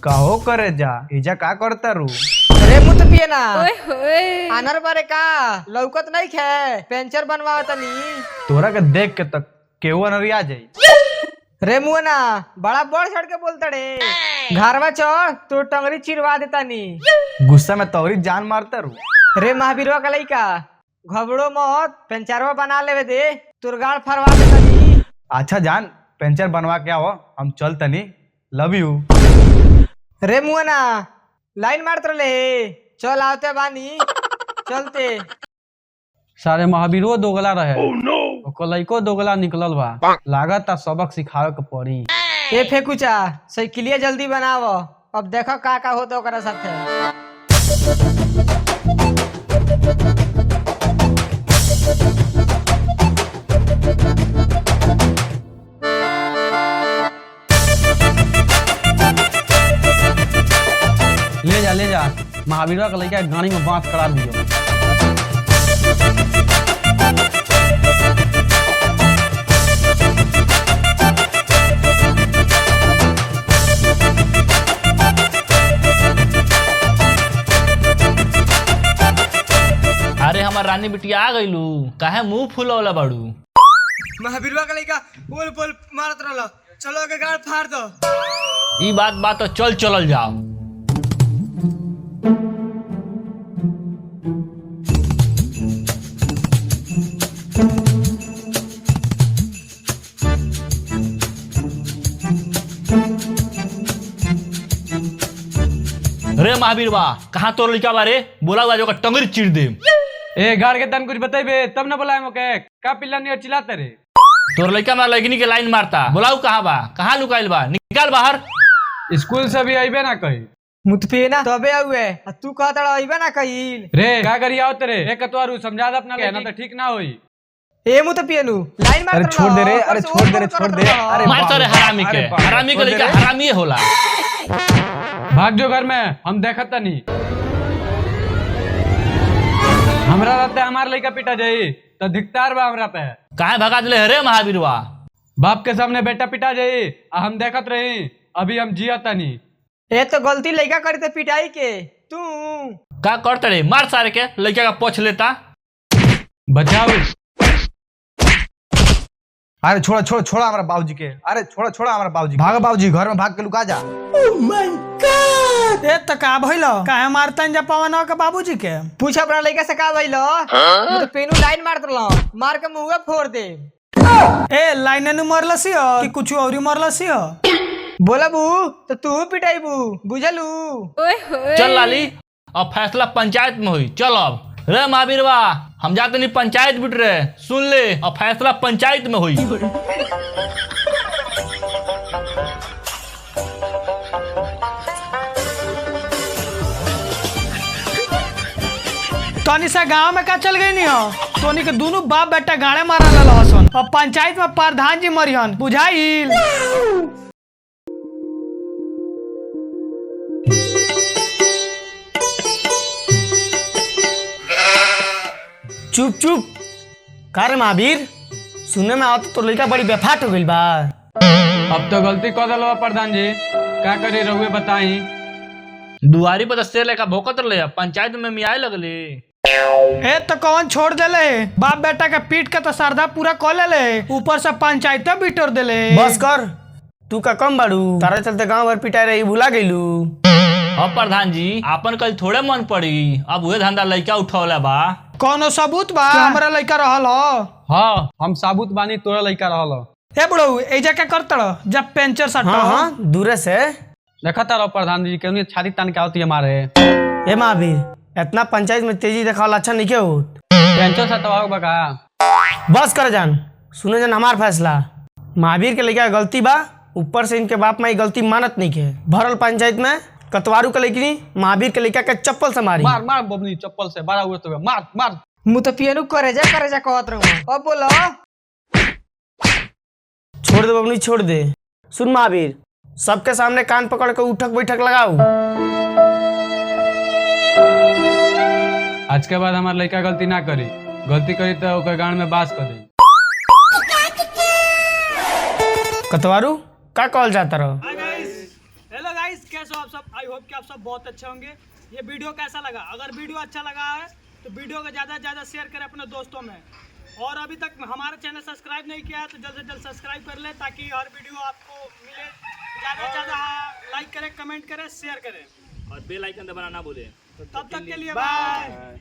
कहो करे जा इजा का करता रू। अरे मुत पिए ना ओए होए आनर बारे का लौकत नहीं खे पेंचर बनवा तनी। तोरा के देख के तक केहू अनरिया जाई। रे मुआ ना बड़ा बढ़ चढ़ के बोलता रे घरवा चढ़ तो टंगरी चिरवा देता नी। गुस्सा में तोरी जान मारता रू। रे महावीरवा का लइका घबड़ो मत पेंचरवा बना लेवे दे तोर गाड़ फरवा देता नी। अच्छा जान पेंचर बनवा के आओ हम चल तनी लव यू। रे मुआ ना लाइन मारत रहे चल आवते बानी चलते। सारे महावीरो दोगला रहे ओकर लइको दोगला निकलल बा लागत सबक सिखावे के पड़ी। ए फेकुचा साइकिलिया जल्दी बनाव अब देखो का होता ओकरा साथे। ले जा महावीरवा के लइका गाड़ी में बांस करा दियो। अरे हमार रानी बिटिया आ गईलू काहे मुंह फुलौला बाड़ू। महावीरवा का लइका बोल बोल मारत रहल चलो के गाड़ फाड़ दो। ई बात तो चल चलल जाओ। रे महावीर बा कहाँ तोर लइका बारे बोला हुआ जो का टंगरी चीर दे। ए गाड़ के तन कुछ बतेबे तब न बोलाए मोके का पिल्ला नहीं चिल्लाते रे। तोर लइका मार लगनी के लाइन मारता बोलाऊ कहाँ बा कहाँ लुकाइल बा निकाल बाहर। स्कूल से भी आइबे ना कही मुत पिए ना तबे आउए तू कहता अइबे ना कहिल। रे का करी आओ तेरे एक तोरू समझा दे अपना लेना तो ठीक ना होई। ए मुत पिएनु लाइन मार। अरे छोड़ दे रे अरे छोड़ दे रे छोड़ दे। अरे मार तो रे हरामी के हरामी के लइका हरामी होला। भाग जो घर में हम देखत नहीं हमरा रहते हमार लइका पिटा जाई तो धिक्कार बा हमरा पे। काहे भगा दिले रे महावीर बा। बाप के सामने बेटा पिटा जाई आ हम देखत रही अभी हम जियता नहीं। ए तो गलती लइका करी तो पिटाई के तू का करते रे मार सारे के लइका का पोछ लेता। बचाओ अरे छोड़ा हमारा बाबूजी के। अरे छोड़ा हमारा बाबूजी भाग बाबूजी घर में भाग के लुका जा। ए त का भइलो काहे मारतन जा पवन के बाबूजी के पूछ अपना लइका से का भइलो। तो पेनु लाइन मारत रहल मार के मुंह फोड़ दे। ए लाइन नु मरलसी हो कि कुछ औरी मरलसी हो। बोलबू तो तू पिटाईबू बुझलू। ओए होए चल लाली अब फैसला पंचायत में हुई। चल अब रे महावीर बा हम जाते नहीं पंचायत बिट रहे सुन ले अब फैसला पंचायत में हुई। तनी सा गांव में का चल गई नहीं हो तोनी के दोनों बाप बेटा गाड़े मारा ला हसन अब पंचायत में प्रधान जी मरिहन बुझाइल। चुप कार महावीर सुने में आवत तो लड़का बड़ी बेफाट हो गई बा। अब तो गलती कर दलो प्रधान जी का करे रहुए बताई। दुआरी पर से लेका भोकत रहे पंचायत में मियाए लगले। ए तो कौन छोड़ देले बाप बेटा के पीट के तो सरदा पूरा कर लेले ऊपर से पंचायत बिटोर देले। बस कर तू का कम बाड़ू तारा चलते गांव भर पिटाई रही भुला गईलू। अब प्रधान जी आपन कल थोड़े मन पड़ी अब वह धंधा लइका उठौला बा। कौनो सबूत बा हमरा लइका रहल हो। हाँ हम साबुत बानी तोरा लइका रहल। ए बुढ़ऊ एजा क्या करत रह जब पेंचर सट। हाँ दूरे से देखता रहो प्रधान जी के छाती तान के आवती हमारे। ए महावीर इतना पंचायत में तेजी देखावल अच्छा नहीं क्या हो। पेंचर सटवाओ बका बस कर जान सुने जान हमार फैसला महावीर के लइका गलती बा ऊपर से इनके बाप माई गलती मानत नहीं के भरल पंचायत में कतवारू के लइकनी महावीर के लइका के चप्पल से मारी। मार बबनी चप्पल से बड़ा हुए तो मार। मुँह तो पियनु करे जा कहत रहूं अब बोलो। छोड़ दे बबनी छोड़ दे। सुन महावीर सबके सामने कान पकड़ के उठक बैठक लगाऊ। आज के बाद हमार लड़का गलती ना करी गलती करी तो ओकर गांड में बास कर दे। कतवारू का कहल जाता रहो। हेलो गाइस गाइस, कैसे हो आप सब? आई होप कि आप सब बहुत अच्छे होंगे। ये वीडियो कैसा लगा? अगर वीडियो अच्छा लगा है तो वीडियो को ज़्यादा से ज़्यादा शेयर करें अपने दोस्तों में। और अभी तक हमारा चैनल सब्सक्राइब नहीं किया है तो जल्द से जल्द सब्सक्राइब कर लें, ताकि हर वीडियो आपको मिले। ज़्यादा से ज़्यादा लाइक करें, कमेंट करें, शेयर करें। और बेल आइकन दबाना ना भूलें। तब तक के लिए बाय।